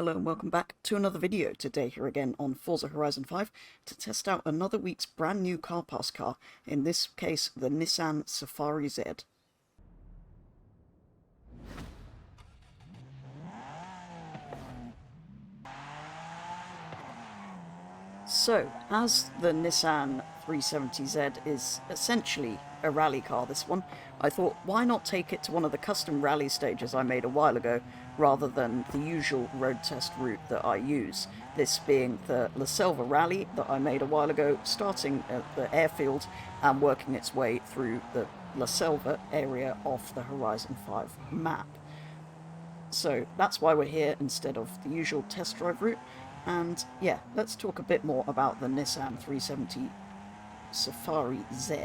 Hello and welcome back to another video. Today here again on Forza Horizon 5 to test out another week's brand new car pass car, in this case the Nissan Safari Z. So, as the Nissan 370Z is essentially a rally car, this one, I thought why not take it to one of the custom rally stages I made a while ago, rather than the usual road test route that I use. This being the La Selva rally that I made a while ago, starting at the airfield and working its way through the La Selva area of the Horizon 5 map. So that's why we're here instead of the usual test drive route. And yeah, let's talk a bit more about the Nissan 370 Safari Z,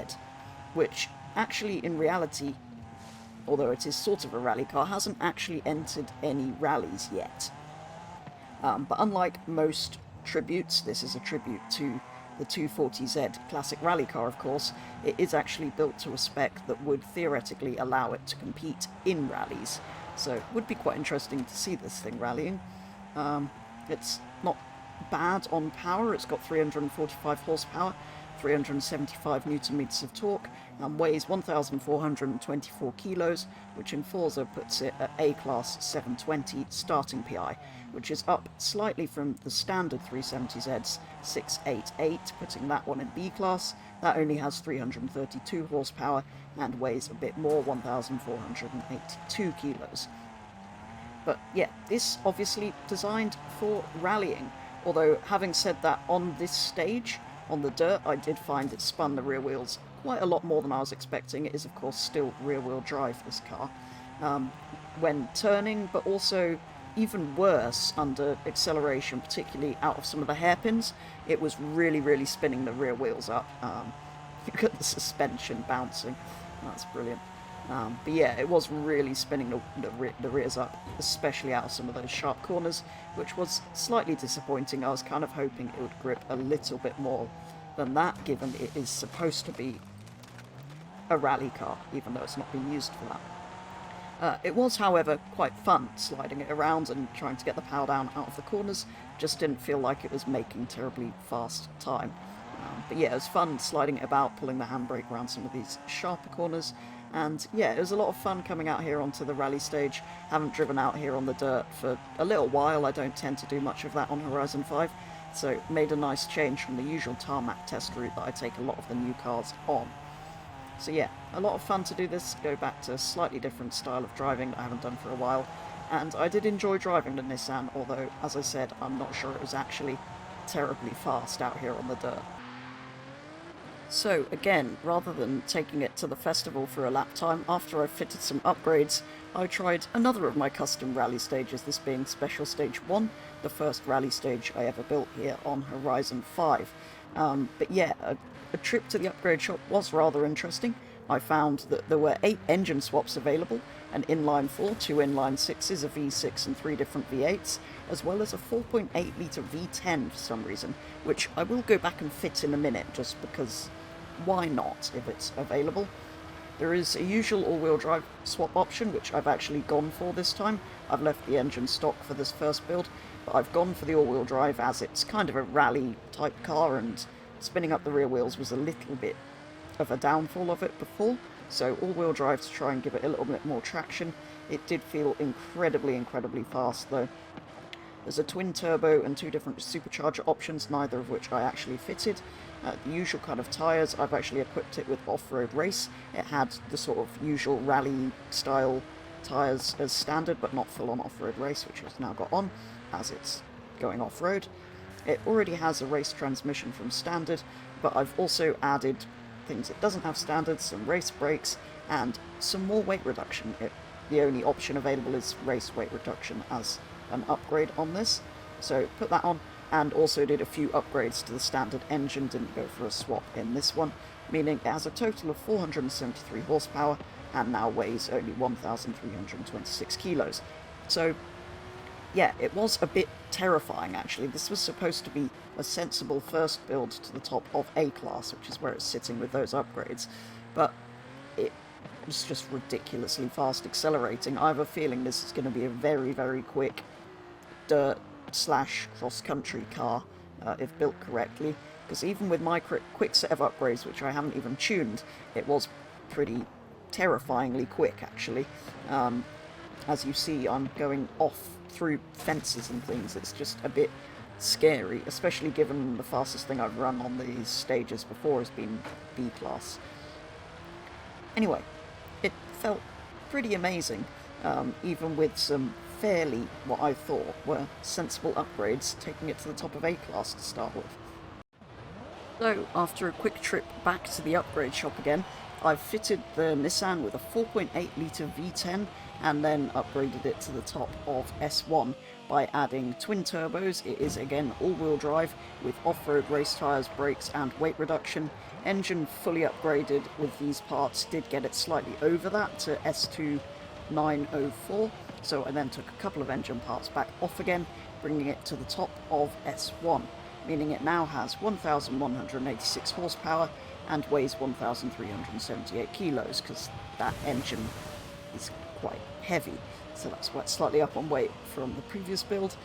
which actually in reality, although it is sort of a rally car, hasn't actually entered any rallies yet. But unlike most tributes, this is a tribute to the 240Z classic rally car, of course. It is actually built to a spec that would theoretically allow it to compete in rallies. So it would be quite interesting to see this thing rallying. It's not bad on power. It's got 345 horsepower, 375 newton meters of torque, and weighs 1,424 kilos, which in Forza puts it at A-Class 720 starting PI, which is up slightly from the standard 370Z's 688, putting that one in B-Class. That only has 332 horsepower and weighs a bit more, 1,482 kilos. But yeah, this obviously designed for rallying, although having said that, on this stage, on the dirt, I did find it spun the rear wheels quite a lot more than I was expecting. It is of course still rear wheel drive, this car, when turning, but also even worse under acceleration, particularly out of some of the hairpins. It was really spinning the rear wheels up. You got the suspension bouncing, that's brilliant. But yeah, it was really spinning the rears up, especially out of some of those sharp corners, which was slightly disappointing. I was kind of hoping it would grip a little bit more than that, given it is supposed to be a rally car, even though it's not being used for that. It was, however, quite fun sliding it around and trying to get the power down out of the corners. Just didn't feel like it was making terribly fast time. But yeah, it was fun sliding it about, pulling the handbrake around some of these sharper corners. And yeah, it was a lot of fun coming out here onto the rally stage. Haven't driven out here on the dirt for a little while. I don't tend to do much of that on Horizon 5. So made a nice change from the usual tarmac test route that I take a lot of the new cars on. So yeah, a lot of fun to do this, go back to a slightly different style of driving that I haven't done for a while. And I did enjoy driving the Nissan, although, as I said, I'm not sure it was actually terribly fast out here on the dirt. So again, rather than taking it to the festival for a lap time, after I've fitted some upgrades, I tried another of my custom rally stages, this being Special Stage 1, the first rally stage I ever built here on Horizon 5. But yeah, a trip to the upgrade shop was rather interesting. I found that there were 8 engine swaps available, an inline 4, 2 inline 6s, a V6 and 3 different V8s, as well as a 4.8 litre V10 for some reason, which I will go back and fit in a minute, just because why not if it's available. There is a usual all-wheel drive swap option, which I've actually gone for this time. I've left the engine stock for this first build, but I've gone for the all-wheel drive as it's kind of a rally type car, and spinning up the rear wheels was a little bit of a downfall of it before, so all-wheel drive to try and give it a little bit more traction. It did feel incredibly fast though. There's a twin turbo and 2 different supercharger options, neither of which I actually fitted. The usual kind of tyres, I've actually equipped it with off-road race. It had the sort of usual rally style tyres as standard, but not full-on off-road race, which it's now got on, as it's going off-road. It already has a race transmission from standard, but I've also added things it doesn't have standard, some race brakes, and some more weight reduction. The only option available is race weight reduction as an upgrade on this, so put that on, and also did a few upgrades to the standard engine. Didn't go for a swap in this one, meaning it has a total of 473 horsepower and now weighs only 1,326 kilos. So yeah, it was a bit terrifying actually. This was supposed to be a sensible first build to the top of A-Class, which is where it's sitting with those upgrades, but it was just ridiculously fast accelerating. I have a feeling this is going to be a very quick dirt slash cross-country car, if built correctly, because even with my quick set of upgrades, which I haven't even tuned, it was pretty terrifyingly quick, actually. As you see, I'm going off through fences and things. It's just a bit scary, especially given the fastest thing I've run on these stages before has been B-Class. Anyway, it felt pretty amazing, even with some fairly, what I thought were sensible upgrades, taking it to the top of A-Class to start with. So, after a quick trip back to the upgrade shop again, I've fitted the Nissan with a 4.8 litre V10 and then upgraded it to the top of S1 by adding twin turbos. It is again all-wheel drive with off-road race tyres, brakes and weight reduction. Engine fully upgraded with these parts, did get it slightly over that to S2904, so I then took a couple of engine parts back off again, bringing it to the top of S1, meaning it now has 1,186 horsepower and weighs 1,378 kilos, because that engine is quite heavy, so that's why it's slightly up on weight from the previous build.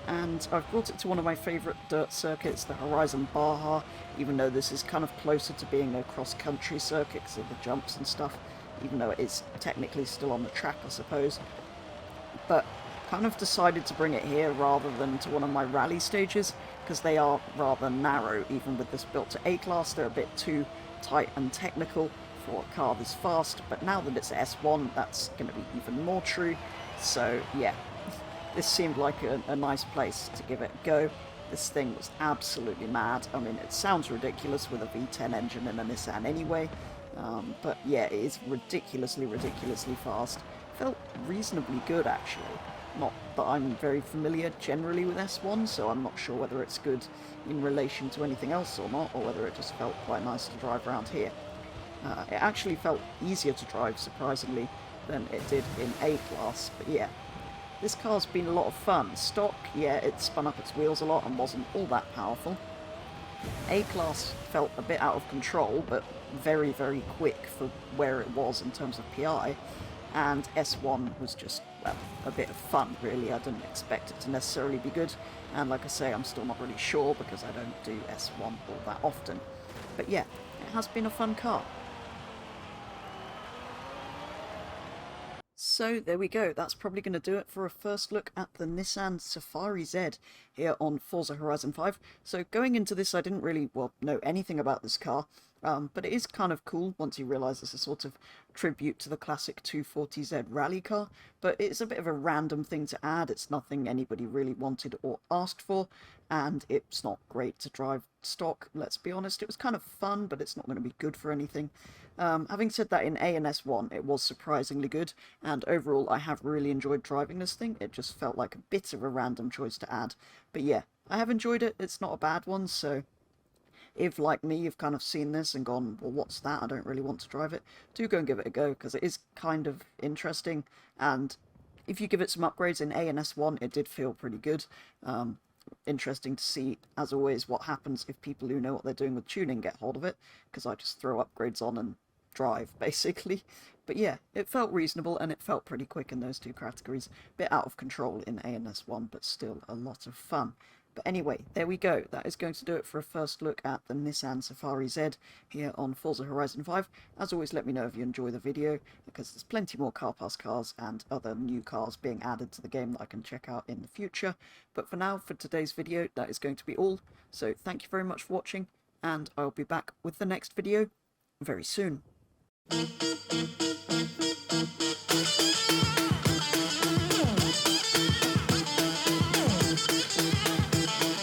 And I've brought it to one of my favourite dirt circuits, the Horizon Baja, even though this is kind of closer to being a cross-country circuit because of the jumps and stuff, even though it is technically still on the track, I suppose. But kind of decided to bring it here rather than to one of my rally stages, because they are rather narrow. Even with this built to A-Class, they're a bit too tight and technical for a car this fast, but now that it's S1, that's going to be even more true. So yeah, this seemed like a nice place to give it a go. This thing was absolutely mad. I mean, it sounds ridiculous with a V10 engine in a Nissan anyway, but yeah, it is ridiculously fast. Felt reasonably good, actually. Not that I'm very familiar generally with S1, so I'm not sure whether it's good in relation to anything else or not, or whether it just felt quite nice to drive around here. It actually felt easier to drive, surprisingly, than it did in A-Class, but yeah. This car's been a lot of fun. Stock, yeah, it spun up its wheels a lot and wasn't all that powerful. A-Class felt a bit out of control, but very quick for where it was in terms of PI. And S1 was just, well, a bit of fun, really. I didn't expect it to necessarily be good. And like I say, I'm still not really sure because I don't do S1 all that often. But yeah, it has been a fun car. So there we go, that's probably going to do it for a first look at the Nissan Safari Z here on Forza Horizon 5. So going into this, I didn't really, well, know anything about this car, but it is kind of cool once you realise it's a sort of tribute to the classic 240Z rally car, but it's a bit of a random thing to add. It's nothing anybody really wanted or asked for, and it's not great to drive stock, let's be honest. It was kind of fun, but it's not going to be good for anything. Having said that, in A and S1 it was surprisingly good, and overall I have really enjoyed driving this thing. It just felt like a bit of a random choice to add, but yeah, I have enjoyed it. It's not a bad one, so if, like me, you've kind of seen this and gone, well, what's that? I don't really want to drive it, do go and give it a go, because it is kind of interesting, and if you give it some upgrades in A and S1, it did feel pretty good. Interesting to see, as always, what happens if people who know what they're doing with tuning get hold of it, because I just throw upgrades on and drive, basically. But yeah, it felt reasonable, and it felt pretty quick in those two categories. Bit out of control in A and S1, but still a lot of fun. But anyway, there we go. That is going to do it for a first look at the Nissan Safari Z here on Forza Horizon 5. As always, let me know if you enjoy the video, because there's plenty more Car Pass cars and other new cars being added to the game that I can check out in the future. But for now, for today's video, that is going to be all. So thank you very much for watching, and I'll be back with the next video very soon.